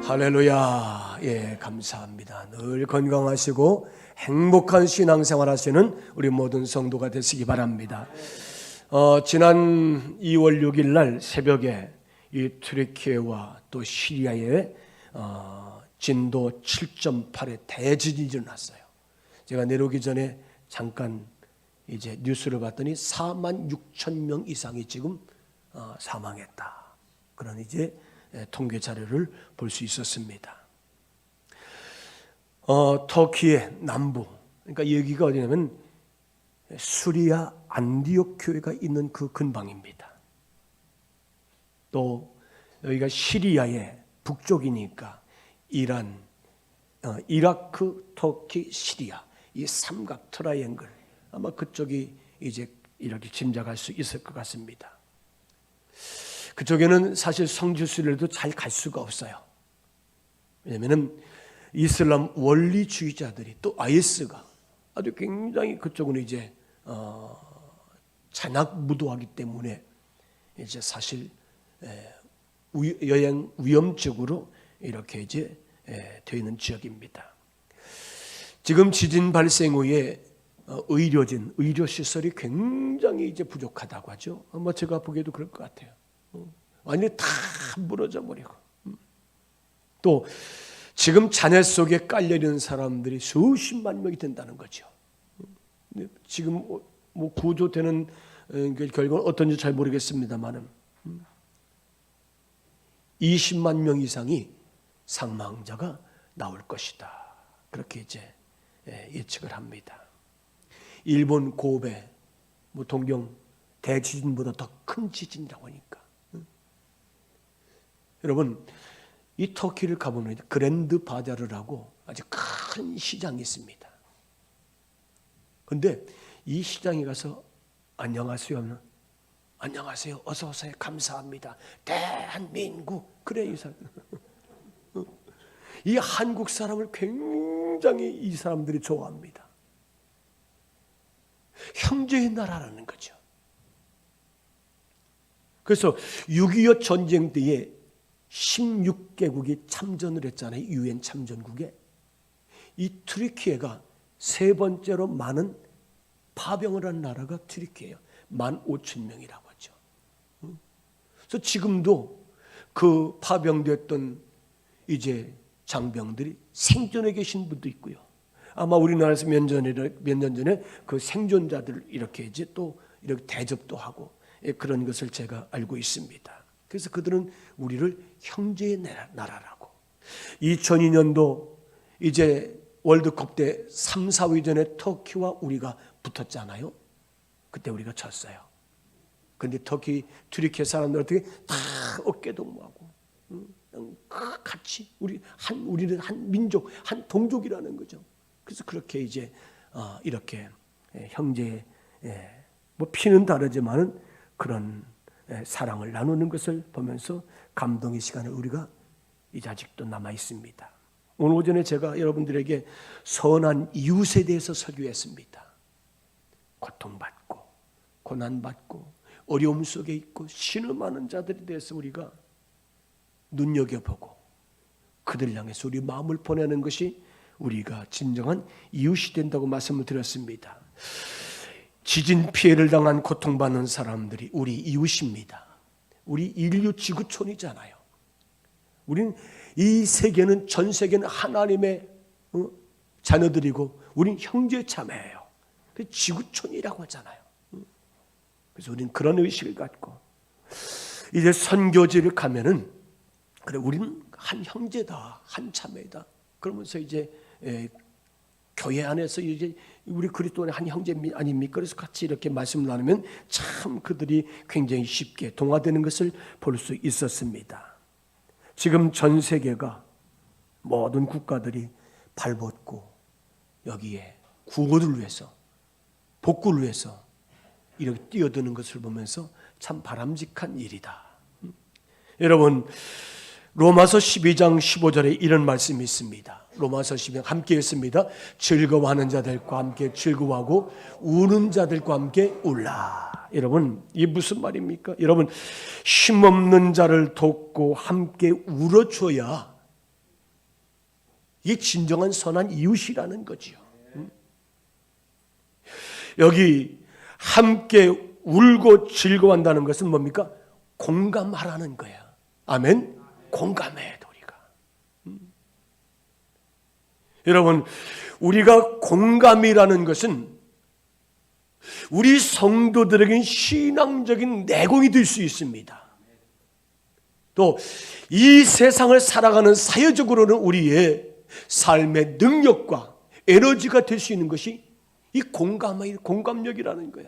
할렐루야. 예, 감사합니다. 늘 건강하시고 행복한 신앙생활 하시는 우리 모든 성도가 되시기 바랍니다. 지난 2월 6일 날 새벽에 이 튀르키예와 또 시리아에 진도 7.8의 대지진이 일어났어요. 제가 내려오기 전에 잠깐 이제 뉴스를 봤더니 4만 6천 명 이상이 지금 사망했다. 그런 이제 통계 자료를 볼 수 있었습니다. 터키의 남부, 그러니까 여기가 어디냐면 수리아 안디옥 교회가 있는 그 근방입니다. 또 여기가 시리아의 북쪽이니까 이란, 이라크, 터키, 시리아 이 삼각 트라이앵글, 아마 그쪽이 이제 이렇게 짐작할 수 있을 것 같습니다. 그쪽에는 사실 성지순례도 잘 갈 수가 없어요. 왜냐하면 이슬람 원리주의자들이 또 IS가 아주 굉장히 그쪽은 이제 잔악무도하기 때문에 이제 사실 여행 위험적으로 이렇게 이제 되어 있는 지역입니다. 지금 지진 발생 후에 의료 시설이 굉장히 이제 부족하다고 하죠. 뭐 제가 보기에도 그럴 것 같아요. 완전히 다 무너져 버리고, 또 지금 잔해 속에 깔려 있는 사람들이 수십만 명이 된다는 거죠. 지금 뭐 구조되는 결과는 어떤지 잘 모르겠습니다만은 20만 명 이상이 사망자가 나올 것이다. 그렇게 이제 예측을 합니다. 일본 고베, 뭐 동경 대지진보다 더 큰 지진이라고 하니까. 여러분, 이 터키를 가보면 그랜드 바자르라고 아주 큰 시장이 있습니다. 그런데 이 시장에 가서 안녕하세요 하면 안녕하세요, 어서 오세요, 감사합니다, 대한민국, 그래 이 사람. 이 한국 사람을 굉장히 이 사람들이 좋아합니다. 형제의 나라라는 거죠. 그래서 6.25 전쟁 때에 16개국이 참전을 했잖아요. UN 참전국에. 이 튀르키예가 세 번째로 많은 파병을 한 나라가 튀르키예예요. 15,000명이라고 하죠. 그래서 지금도 그 파병됐던 이제 장병들이 생존해 계신 분도 있고요. 아마 우리나라에서 몇 년 전에 그 생존자들 이렇게 이제 또 이렇게 대접도 하고 그런 것을 제가 알고 있습니다. 그래서 그들은 우리를 형제의 나라라고. 2002년도 이제 월드컵 때 3, 4위전에 터키와 우리가 붙었잖아요. 그때 우리가 졌어요. 그런데 튀르키예 사람들 어떻게 다 어깨동무하고 같이 우리는 한 민족, 한 동족이라는 거죠. 그래서 그렇게 이제 이렇게 형제의 뭐 피는 다르지만은 그런 사랑을 나누는 것을 보면서 감동의 시간을 우리가 이제 아직도 남아 있습니다. 오늘 오전에 제가 여러분들에게 선한 이웃에 대해서 설교했습니다. 고통받고 고난받고 어려움 속에 있고 신음하는 자들에 대해서 우리가 눈여겨보고 그들 향해서 우리 마음을 보내는 것이 우리가 진정한 이웃이 된다고 말씀을 드렸습니다. 지진 피해를 당한 고통받는 사람들이 우리 이웃입니다. 우리 인류 지구촌이잖아요. 우린 이 세계는, 전 세계는 하나님의 자녀들이고 우린 형제 자매예요. 지구촌이라고 하잖아요. 그래서 우린 그런 의식을 갖고 이제 선교지를 가면은 그래, 우리는 한 형제다, 한 자매다. 그러면서 이제 교회 안에서 이제 우리 그리스도의 한 형제 아닙니까? 그래서 같이 이렇게 말씀을 나누면 참 그들이 굉장히 쉽게 동화되는 것을 볼 수 있었습니다. 지금 전 세계가 모든 국가들이 발벗고 여기에 구호를 위해서, 복구를 위해서 이렇게 뛰어드는 것을 보면서 참 바람직한 일이다. 여러분, 로마서 12장 15절에 이런 말씀이 있습니다. 로마서 12장 함께 했습니다. 즐거워하는 자들과 함께 즐거워하고 우는 자들과 함께 울라. 여러분, 이게 무슨 말입니까? 여러분, 힘없는 자를 돕고 함께 울어줘야 이게 진정한 선한 이웃이라는 거지요. 여기 함께 울고 즐거워한다는 것은 뭡니까? 공감하라는 거야. 아멘? 공감해, 우리가. 여러분, 우리가 공감이라는 것은 우리 성도들에게 신앙적인 내공이 될 수 있습니다. 또 이 세상을 살아가는 사회적으로는 우리의 삶의 능력과 에너지가 될 수 있는 것이 이 공감력이라는 거야.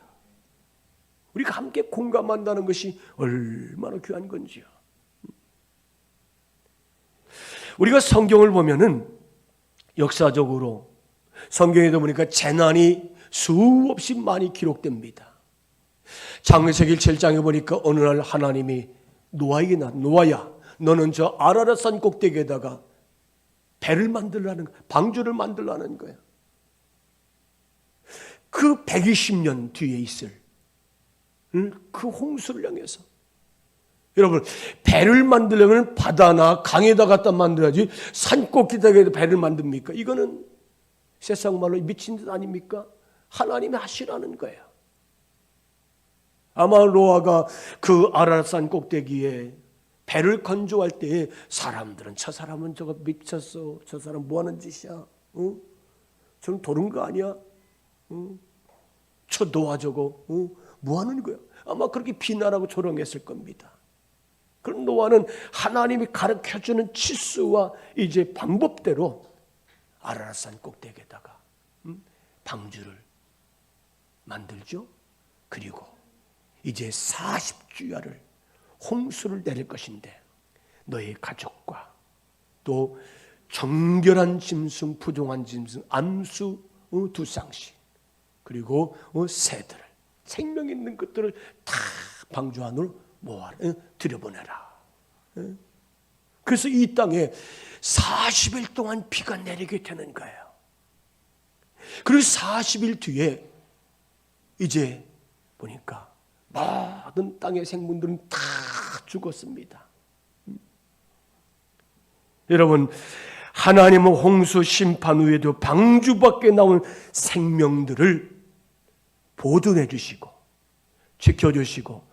우리가 함께 공감한다는 것이 얼마나 귀한 건지요. 우리가 성경을 보면은 역사적으로 성경에도 보니까 재난이 수없이 많이 기록됩니다. 창세기 7장에 보니까 어느 날 하나님이 노아에게 노아야, 너는 저 아라랏산 꼭대기에다가 배를 만들라는 거야. 방주를 만들라는 거야. 그 120년 뒤에 있을 그 홍수를 향해서. 여러분, 배를 만들려면 바다나 강에다 갖다 만들어야지 산 꼭대기에다 배를 만듭니까? 이거는 세상 말로 미친 듯 아닙니까? 하나님이 하시라는 거예요. 아마 노아가 그 아라랏산 꼭대기에 배를 건조할 때에 사람들은 저 사람은 저거 미쳤어. 저 사람 뭐 하는 짓이야? 저는 도른 거 아니야? 저 노아 저거 뭐 하는 거야? 아마 그렇게 비난하고 조롱했을 겁니다. 그럼 노아는 하나님이 가르쳐주는 치수와 이제 방법대로 아라랏산 꼭대기에다가 방주를 만들죠. 그리고 이제 40주야를 홍수를 내릴 것인데 너의 가족과 또 정결한 짐승, 부정한 짐승, 암수 2쌍씩 그리고 새들을, 생명 있는 것들을 다 방주 안으로 모아 들여보내라. 그래서 이 땅에 40일 동안 비가 내리게 되는 거예요. 그리고 40일 뒤에 이제 보니까 모든 땅의 생물들은 다 죽었습니다. 여러분, 하나님은 홍수 심판 후에도 방주 밖에 나온 생명들을 보존해 주시고 지켜주시고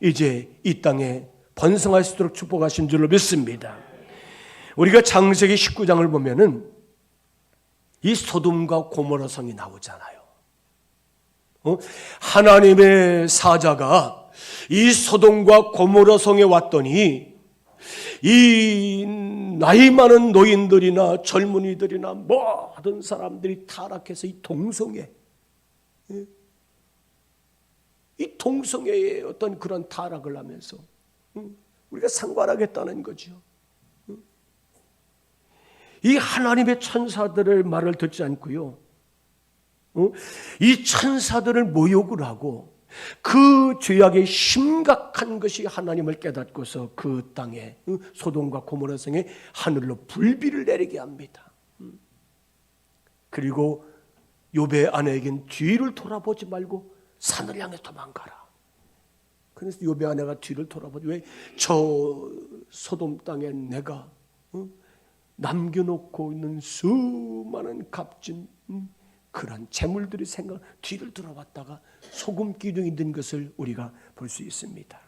이제 이 땅에 번성할 수 있도록 축복하신 줄로 믿습니다. 우리가 창세기 19장을 보면은 이 소돔과 고모라 성이 나오잖아요. 하나님의 사자가 이 소돔과 고모라 성에 왔더니 이 나이 많은 노인들이나 젊은이들이나 모든 사람들이 타락해서 이 동성애의 어떤 그런 타락을 하면서 우리가 상관하겠다는 거죠. 이 하나님의 천사들의 말을 듣지 않고요, 이 천사들을 모욕을 하고 그 죄악의 심각한 것이 하나님을 깨닫고서 그 땅에 소돔과 고모라 성에 하늘로 불비를 내리게 합니다. 그리고 욥의 아내에겐 뒤를 돌아보지 말고 산을 향해 도망가라. 그래서 욥의 아내가 뒤를 돌아보지, 왜 저 소돔 땅에 내가 남겨놓고 있는 수많은 값진 그런 재물들이 생각, 뒤를 돌아봤다가 소금 기둥이 든 것을 우리가 볼 수 있습니다.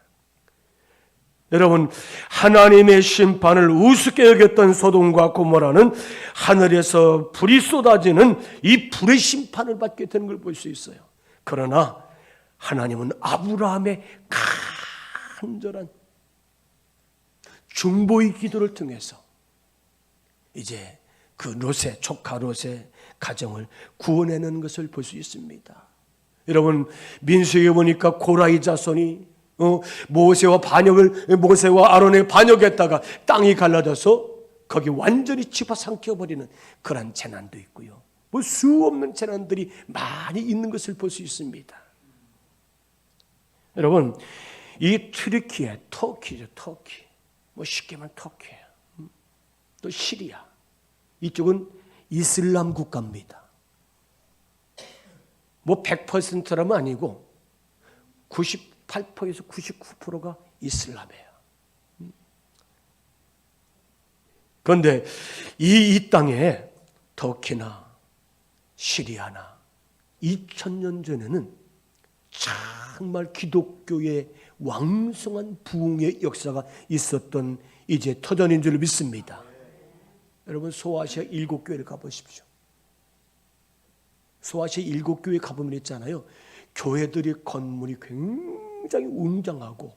여러분, 하나님의 심판을 우습게 여겼던 소돔과 고모라는 하늘에서 불이 쏟아지는 이 불의 심판을 받게 되는 걸 볼 수 있어요. 그러나 하나님은 아브라함의 간절한 중보의 기도를 통해서 이제 그 롯의 조카 롯의 가정을 구원해내는 것을 볼 수 있습니다. 여러분, 민수기에 보니까 고라의 자손이 모세와 아론의 반역했다가 땅이 갈라져서 거기 완전히 집어삼켜버리는 그런 재난도 있고요. 뭐 수 없는 재난들이 많이 있는 것을 볼 수 있습니다. 여러분, 이 튀르키예, 터키죠, 터키. 뭐 쉽게 말하면 터키예요. 또 시리아. 이쪽은 이슬람 국가입니다. 뭐 100%라면 아니고 98%에서 99%가 이슬람이에요. 그런데 이 땅에 터키나 시리아나 2000년 전에는 정말 기독교의 왕성한 부흥의 역사가 있었던 이제 터전인 줄 믿습니다. 여러분 소아시아 7교회를 가보십시오. 소아시아 7교회 가보면 있잖아요. 교회들이 건물이 굉장히 웅장하고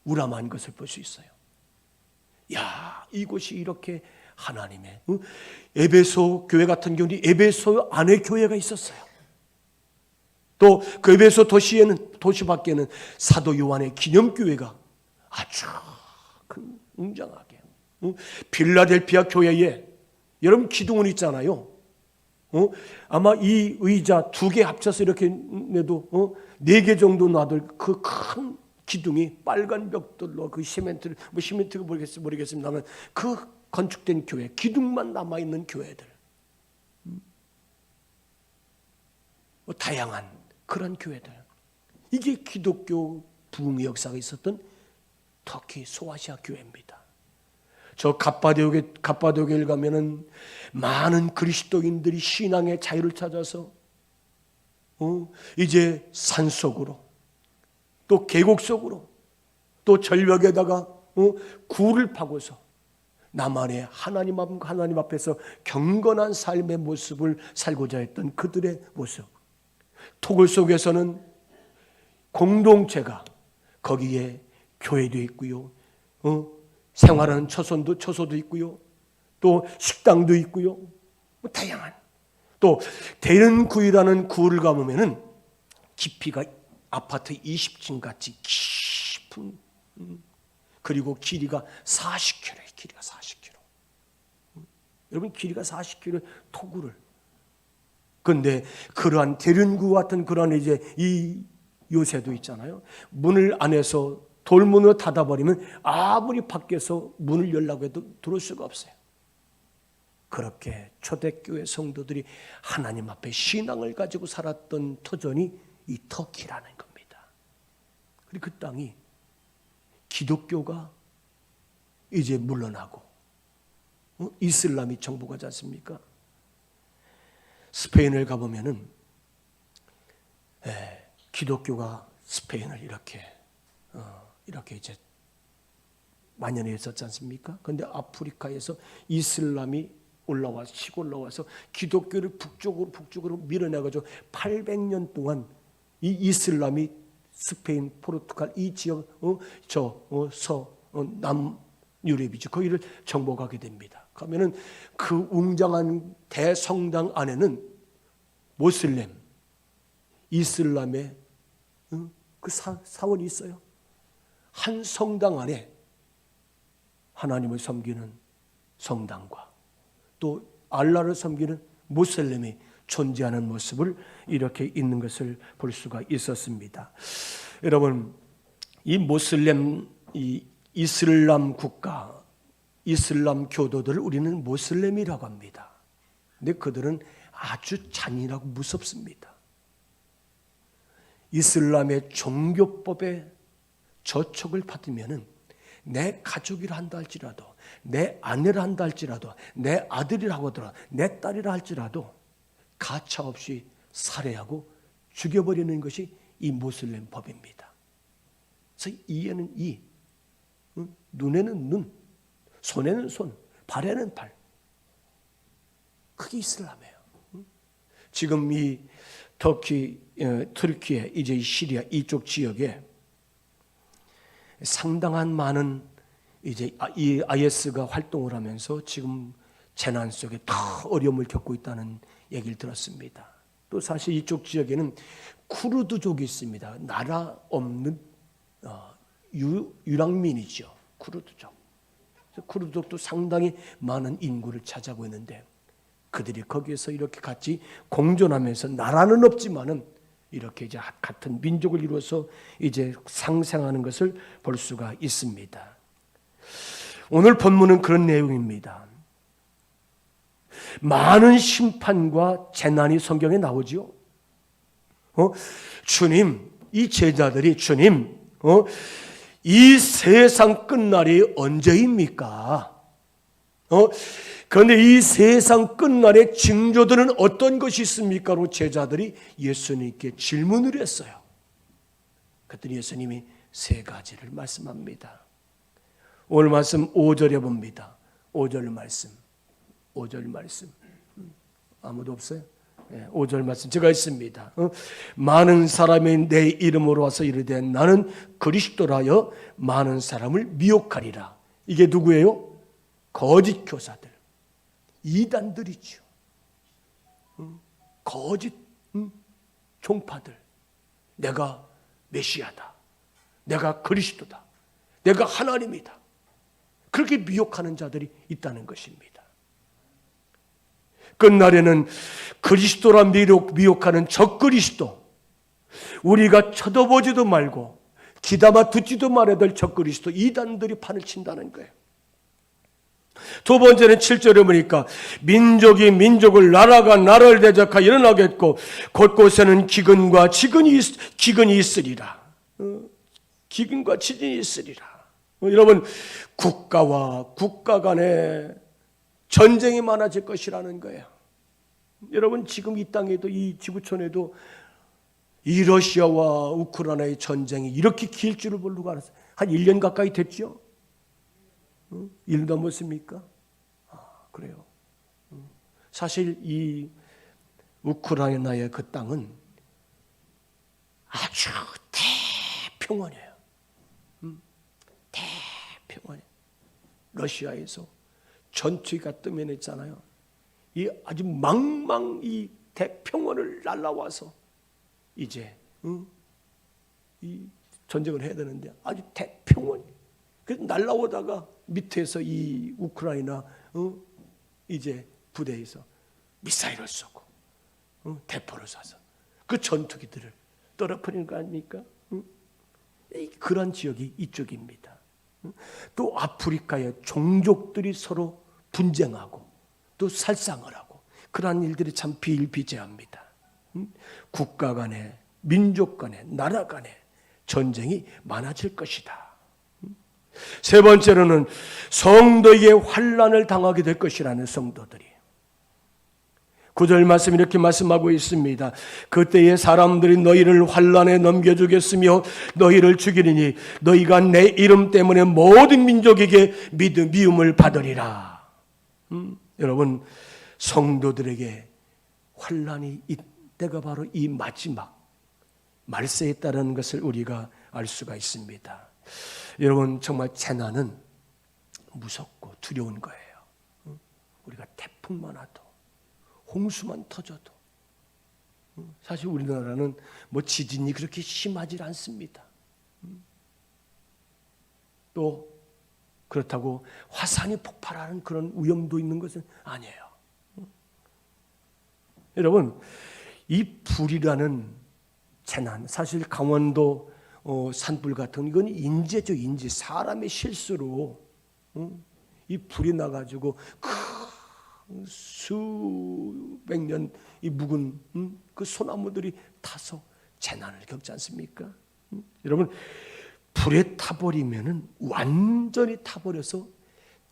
우람한 것을 볼 수 있어요. 야, 이곳이 이렇게 하나님의 에베소 교회 같은 경우는 에베소 안에 교회가 있었어요. 또 그 에베소 도시 밖에는 사도 요한의 기념교회가 아주 웅장하게 빌라델피아 교회에 여러분 기둥은 있잖아요. 아마 이 의자 2개 합쳐서 이렇게 내도 4개 정도 놔둘 그 큰 기둥이 빨간 벽돌로 그 시멘트를 시멘트가 모르겠습니다만 그 건축된 교회 기둥만 남아 있는 교회들 다양한 그런 교회들 이게 기독교 부흥의 역사가 있었던 터키 소아시아 교회입니다. 저 갑바도교를 가면은 많은 그리스도인들이 신앙의 자유를 찾아서 이제 산속으로 또 계곡 속으로 또 절벽에다가 굴을 파고서 나만의 하나님 앞에서 경건한 삶의 모습을 살고자 했던 그들의 모습. 토굴 속에서는 공동체가 거기에 교회도 있고요. 생활하는 처소도 있고요. 또 식당도 있고요. 다양한. 또 대른구이라는 구를 가보면은 깊이가 아파트 20층 같이 깊은 그리고 길이가 40km예요. 길이가 40km. 여러분 길이가 40km 토구를. 그런데 그러한 대륜구 같은 그런 이제 이 요새도 있잖아요. 문을 안에서 돌문으로 닫아버리면 아무리 밖에서 문을 열라고 해도 들어올 수가 없어요. 그렇게 초대교회 성도들이 하나님 앞에 신앙을 가지고 살았던 터전이 이 터키라는 겁니다. 그리고 그 땅이 기독교가 이제 물러나고 이슬람이 정복하지 않습니까? 스페인을 가보면은 기독교가 스페인을 이렇게 이제 만연해 있었지 않습니까? 그런데 아프리카에서 이슬람이 치고 올라와서 기독교를 북쪽으로 밀어내가지고 800년 동안 이 이슬람이 스페인, 포르투갈 이 지역, 남유럽이죠. 거기를 정복하게 됩니다. 그러면은 그 웅장한 대성당 안에는 모슬렘, 이슬람의 그 사원이 있어요. 한 성당 안에 하나님을 섬기는 성당과 또 알라를 섬기는 모슬렘이 존재하는 모습을 이렇게 있는 것을 볼 수가 있었습니다. 여러분, 이 모슬렘, 이 이슬람 국가, 이슬람 교도들을 우리는 모슬렘이라고 합니다. 근데 그들은 아주 잔인하고 무섭습니다. 이슬람의 종교법에 저촉을 받으면은 내 가족이라 한다 할지라도, 내 아내라 한다 할지라도, 내 아들이라고 하더라도, 내 딸이라 할지라도 가차없이 살해하고 죽여버리는 것이 이 모슬렘 법입니다. 그래서 이에는 이, 눈에는 눈, 손에는 손, 발에는 발. 그게 이슬람이에요. 지금 이 터키에 이제 시리아 이쪽 지역에 상당한 많은 이제 이 IS가 활동을 하면서 지금 재난 속에 더 어려움을 겪고 있다는 얘기를 들었습니다. 또 사실 이쪽 지역에는 쿠르드족이 있습니다. 나라 없는 유랑민이죠. 쿠르드족. 쿠르드족도 상당히 많은 인구를 차지하고 있는데 그들이 거기에서 이렇게 같이 공존하면서 나라는 없지만은 이렇게 이제 같은 민족을 이루어서 이제 상생하는 것을 볼 수가 있습니다. 오늘 본문은 그런 내용입니다. 많은 심판과 재난이 성경에 나오지요. 주님, 이 제자들이 주님, 이 세상 끝날이 언제입니까? 그런데 이 세상 끝날의 징조들은 어떤 것이 있습니까?로 제자들이 예수님께 질문을 했어요. 그랬더니 예수님이 세 가지를 말씀합니다. 오늘 말씀 5절에 봅니다. 5절 말씀. 아무도 없어요? 5절 말씀 제가 있습니다. 많은 사람이 내 이름으로 와서 이르되 나는 그리스도라여 많은 사람을 미혹하리라. 이게 누구예요? 거짓 교사들, 이단들이죠. 거짓 종파들. 내가 메시아다, 내가 그리스도다, 내가 하나님이다. 그렇게 미혹하는 자들이 있다는 것입니다. 끝날에는 그리스도라 미혹하는 적그리스도, 우리가 쳐다보지도 말고 귀담아 듣지도 말아야 될 적그리스도 이단들이 판을 친다는 거예요. 두 번째는 7절에 보니까 민족이 민족을, 나라가 나라를 대적하여 일어나겠고 곳곳에는 기근과 기근이 있으리라. 기근과 지진이 있으리라. 여러분, 국가와 국가 간에 전쟁이 많아질 것이라는 거예요. 여러분, 지금 이 땅에도, 이 지구촌에도 이 러시아와 우크라이나의 전쟁이 이렇게 길 줄을 모르고 알았어요. 한 1년 가까이 됐죠? 1년 넘었습니까? 그래요. 사실 이 우크라이나의 그 땅은 아주 대평원이에요. 대평원이에요. 러시아에서 전투기가 뜨면 있잖아요. 이 아주 망망 이 대평원을 날아와서 이제 이 전쟁을 해야 되는데 아주 대평원이. 그래서 날아오다가 밑에서 이 우크라이나 이제 부대에서 미사일을 쏘고 대포를 쏴서 그 전투기들을 떨어뜨리는 거 아닙니까? 그런 지역이 이쪽입니다. 또 아프리카의 종족들이 서로 분쟁하고 또 살상을 하고 그러한 일들이 참 비일비재합니다. 국가 간에, 민족 간에, 나라 간에 전쟁이 많아질 것이다. 세 번째로는 성도에게 환난을 당하게 될 것이라는 성도들이. 9절 말씀 이렇게 말씀하고 있습니다. 그때에 사람들이 너희를 환난에 넘겨주겠으며 너희를 죽이리니 너희가 내 이름 때문에 모든 민족에게 미움을 받으리라. 여러분, 성도들에게 환난이 이때가 바로 이 마지막 말세에 따르는 것을 우리가 알 수가 있습니다. 여러분, 정말 재난은 무섭고 두려운 거예요. 우리가 태풍만 와도, 홍수만 터져도, 사실 우리나라는 뭐 지진이 그렇게 심하지 않습니다. 또 그렇다고 화산이 폭발하는 그런 위험도 있는 것은 아니에요. 여러분, 이 불이라는 재난, 사실 강원도 산불 같은 이건 인재죠, 인재. 사람의 실수로 이 불이 나가지고 수백 년 이 묵은 그 소나무들이 타서 재난을 겪지 않습니까? 여러분, 불에 타버리면은 완전히 타버려서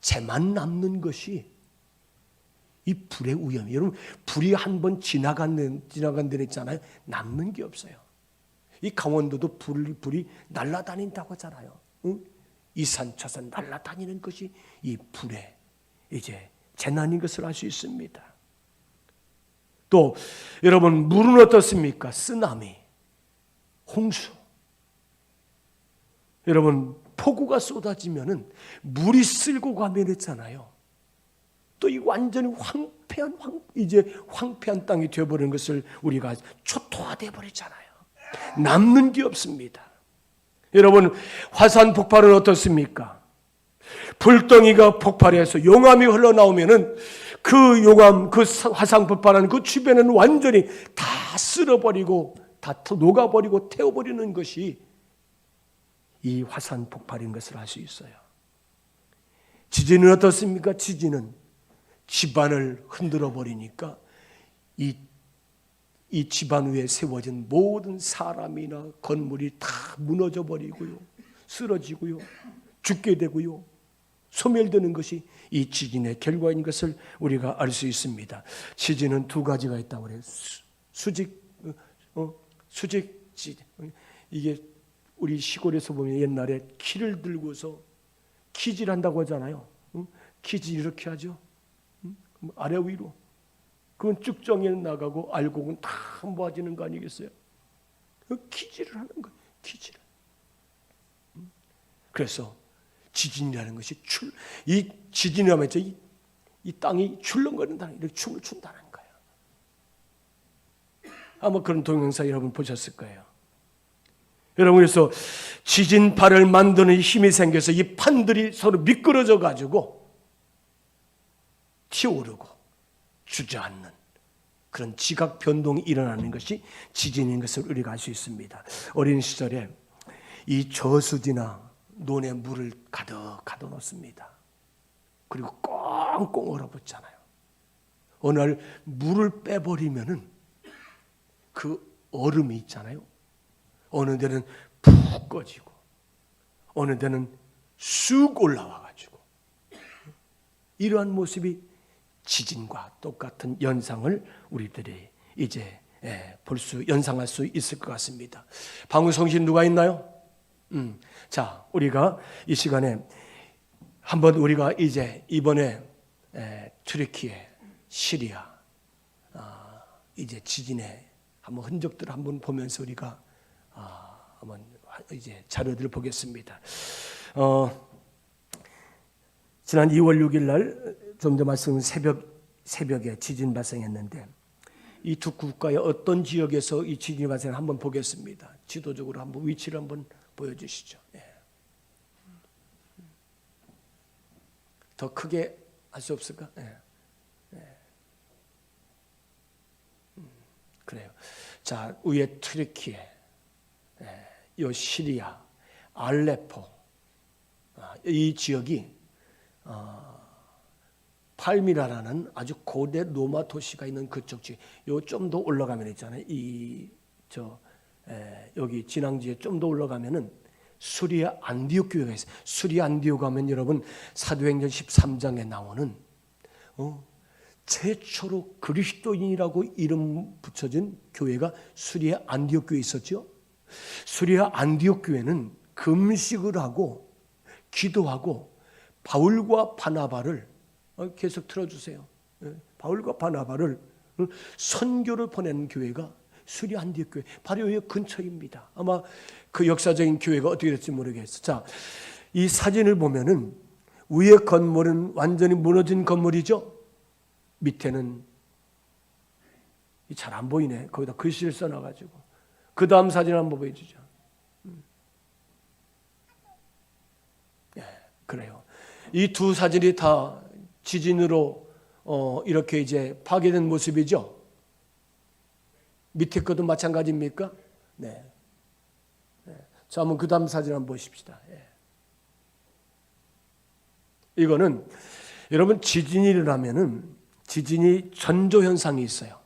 재만 남는 것이 이 불의 위험이에요. 여러분, 불이 한번 지나간 데는 있잖아요. 남는 게 없어요. 이 강원도도 불이 날아다닌다고 하잖아요. 이산 저산 날아다니는 것이 이 불의 이제 재난인 것을 알 수 있습니다. 또 여러분, 물은 어떻습니까? 쓰나미, 홍수. 여러분, 폭우가 쏟아지면은 물이 쓸고 가면 있잖아요. 또 이 완전히 황폐한 땅이 되어버리는 것을 우리가 초토화되어 버리잖아요. 남는 게 없습니다. 여러분, 화산 폭발은 어떻습니까? 불덩이가 폭발해서 용암이 흘러나오면은 그 용암, 그 화산 폭발한 그 주변은 완전히 다 쓸어버리고 다 녹아버리고 태워버리는 것이 이 화산 폭발인 것을 알 수 있어요. 지진은 어떻습니까? 지진은 집안을 흔들어 버리니까 이 집안 위에 세워진 모든 사람이나 건물이 다 무너져 버리고요, 쓰러지고요, 죽게 되고요. 소멸되는 것이 이 지진의 결과인 것을 우리가 알 수 있습니다. 지진은 두 가지가 있다고 그래요. 수직 지진. 이게 우리 시골에서 보면 옛날에 키를 들고서 키질한다고 하잖아요. 키질 이렇게 하죠. 아래 위로. 그건 쭉정에 나가고 알곡은 다 모아지는 거 아니겠어요? 키질을 하는 거예요. 키질. 그래서 지진이라는 것이 이 지진이라면 이 땅이 출렁거린다는 이렇게 춤을 춘다는 거예요. 아마 그런 동영상 여러분 보셨을 거예요. 여러분, 그래서 지진파를 만드는 힘이 생겨서 이 판들이 서로 미끄러져 가지고 튀어오르고 주저앉는 그런 지각 변동이 일어나는 것이 지진인 것을 우리가 알 수 있습니다. 어린 시절에 이 저수지나 논에 물을 가득 가둬놓습니다. 그리고 꽁꽁 얼어붙잖아요. 어느 날 물을 빼버리면은 그 얼음이 있잖아요. 어느 데는 푹 꺼지고 어느 데는 쑥 올라와가지고 이러한 모습이 지진과 똑같은 현상을 우리들이 이제 연상할 수 있을 것 같습니다. 방울성신 누가 있나요? 자, 우리가 이 시간에 한번 우리가 이제 이번에 튀르키예, 시리아 이제 지진의 한번 흔적들을 한번 보면서 우리가 한번 이제 자료들을 보겠습니다. 지난 2월 6일 날 좀 더 말씀 새벽에 지진 발생했는데 이 두 국가의 어떤 지역에서 이 지진이 발생을 한번 보겠습니다. 지도적으로 한번 위치를 한번 보여주시죠. 더 크게 할 수 없을까? 그래요. 자, 위에 튀르키예, 요 시리아, 알레포, 이 지역이 팔미라라는 아주 고대 로마 도시가 있는 그쪽 지역. 요 좀 더 올라가면 있잖아요. 여기 진앙지에 좀 더 올라가면은 수리아 안디옥 교회가 있어요. 수리아 안디옥 가면 여러분 사도행전 13장에 나오는 최초로 그리스도인이라고 이름 붙여진 교회가 수리아 안디옥 교회에 있었죠. 수리아 안디옥 교회는 금식을 하고 기도하고 바울과 바나바를 계속 틀어주세요. 바울과 바나바를 선교를 보낸 교회가 수리아 안디옥 교회, 바로 여기 근처입니다. 아마 그 역사적인 교회가 어떻게 될지 모르겠어요. 자, 이 사진을 보면은 위에 건물은 완전히 무너진 건물이죠. 밑에는 잘 안 보이네. 거기다 글씨를 써놔가지고. 그 다음 사진 한번 보여주죠. 그래요. 이 두 사진이 다 지진으로 이렇게 이제 파괴된 모습이죠. 밑에 것도 마찬가지입니까? 네. 자, 한번 그 다음 사진 한번 보십시다. 이거는 여러분 지진이 일어나면은 지진이 전조 현상이 있어요.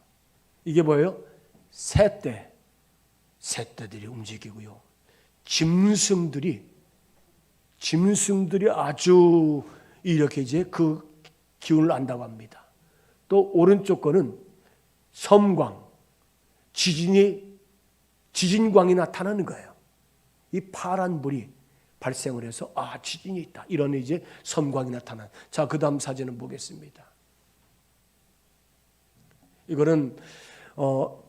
이게 뭐예요? 새떼들이 움직이고요. 짐승들이 아주 이렇게 이제 그 기운을 안다고 합니다. 또 오른쪽 거는 섬광, 지진광이 나타나는 거예요. 이 파란 불이 발생을 해서 지진이 있다. 이런 이제 섬광이 나타난. 자, 그 다음 사진은 보겠습니다. 이거는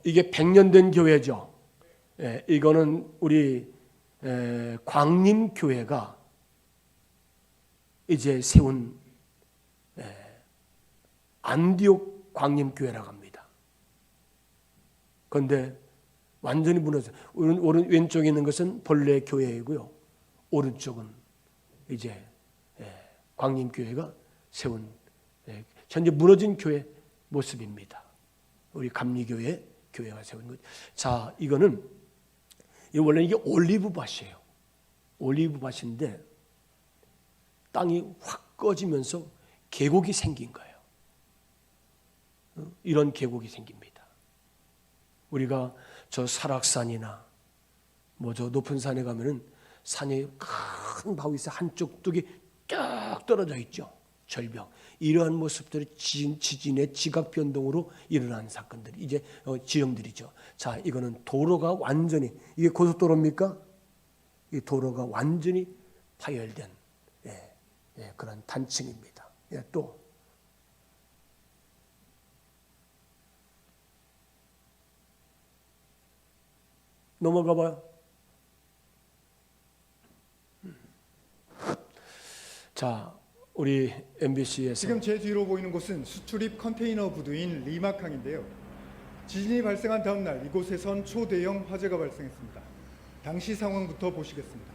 이게 100년 된 교회죠. 이거는 우리 광림교회가 이제 세운 안디옥 광림교회라고 합니다. 그런데 완전히 무너져. 왼쪽에 있는 것은 본래 교회이고요. 오른쪽은 이제 광림교회가 세운 현재 무너진 교회 모습입니다. 우리 감리교회 교회가 세운 것. 자, 이거는 원래 이게 올리브밭이에요. 올리브밭인데 땅이 확 꺼지면서 계곡이 생긴 거예요. 이런 계곡이 생깁니다. 우리가 저 설악산이나 저 높은 산에 가면은 산에 큰 바위 있어. 한쪽 뚝이 쭉 떨어져 있죠. 절벽. 이러한 모습들이 지진의 지각 변동으로 일어난 사건들이 이제 지형들이죠. 자, 이거는 도로가 완전히, 이게 고속도로입니까? 이 도로가 완전히 파열된 그런 단층입니다. 또 넘어가 봐요. 자, 우리 MBC에서 지금 제 뒤로 보이는 곳은 수출입 컨테이너 부두인 리마캉인데요. 지진이 발생한 다음 날 이곳에선 초대형 화재가 발생했습니다. 당시 상황부터 보시겠습니다.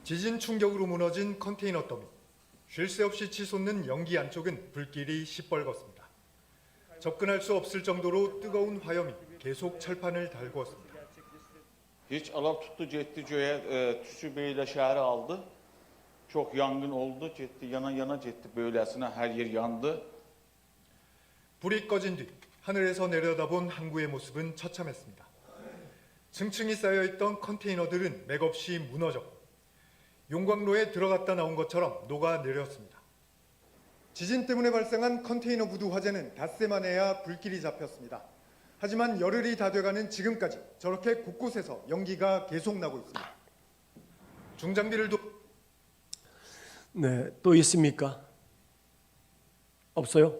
지진 충격으로 무너진 컨테이너 더미. 쉴 새 없이 치솟는 연기 안쪽은 불길이 시뻘겋습니다. 접근할 수 없을 정도로 뜨거운 화염이 계속 철판을 달구었습니다. Hiç alap tuttu, cetti göğe, Tüsübeyle şehri aldı. Çok yangın oldu, cetti, yana cetti böylesine her yer yandı. 불이 꺼진 뒤 하늘에서 내려다본 항구의 모습은 처참했습니다. 층층이 쌓여있던 컨테이너들은 맥없이 무너졌고 용광로에 들어갔다 나온 것처럼 녹아내렸습니다. 지진 때문에 발생한 컨테이너 부두 화재는 닷새 만에야 불길이 잡혔습니다. 하지만 열흘이 다 돼가는 지금까지 저렇게 곳곳에서 연기가 계속 나고 있습니다. 중장비를 네, 또 있습니까? 없어요?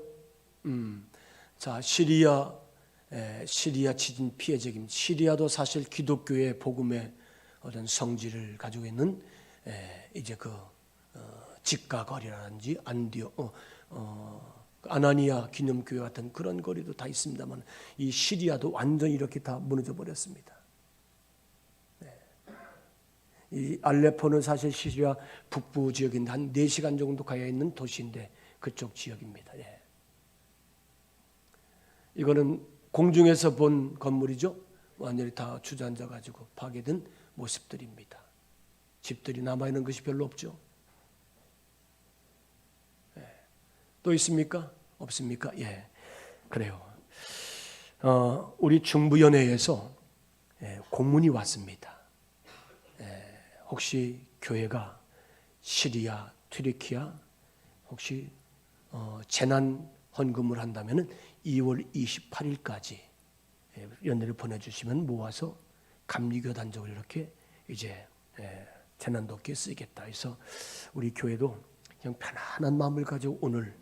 자, 시리아 지진 피해적인 시리아도 사실 기독교의 복음의 어떤 성질을 가지고 있는 이제 직가 거리라든지 아나니아 기념교회 같은 그런 거리도 다 있습니다만 이 시리아도 완전히 이렇게 다 무너져 버렸습니다. 이 알레포는 사실 시리아 북부 지역인데 한 4시간 정도 가야 있는 도시인데 그쪽 지역입니다. 이거는 공중에서 본 건물이죠. 완전히 다 주저앉아 가지고 파괴된 모습들입니다. 집들이 남아있는 것이 별로 없죠. 또 있습니까? 없습니까? 예, 그래요. 우리 중부연회에서 공문이 왔습니다. 혹시 교회가 시리아, 튀르키아 혹시 재난 헌금을 한다면은 2월 28일까지 연회를 보내주시면 모아서 감리교단적으로 이렇게 이제 재난 돕기에 쓰겠다. 그래서 우리 교회도 그냥 편안한 마음을 가지고 오늘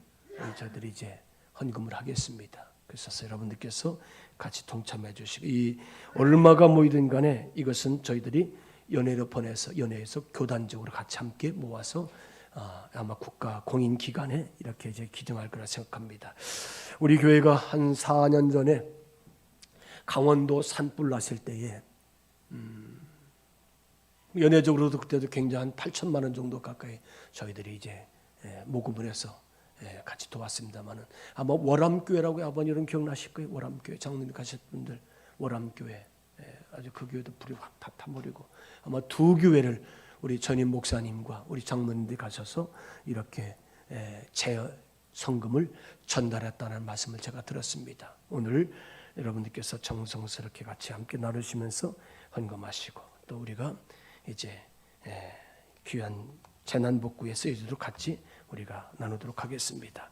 저희들이 이제 헌금을 하겠습니다. 그래서 여러분들께서 같이 동참해 주시고 이 얼마가 모이든 간에 이것은 저희들이 연회로 보내서 연회에서 교단적으로 같이 함께 모아서 아마 국가 공인 기관에 이렇게 이제 기증할 거라 생각합니다. 우리 교회가 한 4년 전에 강원도 산불 났을 때에 연회적으로도 그때도 굉장히 한 8천만 원 정도 가까이 저희들이 이제 모금을 해서 같이 도왔습니다만은 아마 월암교회라고 아버님 기억나실 거예요. 월암교회 장로님 가셨던 분들 월암교회 아주 그 교회도 불이 확 다 타버리고 아마 두 교회를 우리 전임 목사님과 우리 장로님들이 가셔서 이렇게 성금을 전달했다는 말씀을 제가 들었습니다. 오늘 여러분들께서 정성스럽게 같이 함께 나누시면서 헌금하시고 또 우리가 이제 귀한 재난복구에 쓰여지도록 같이 우리가 나누도록 하겠습니다.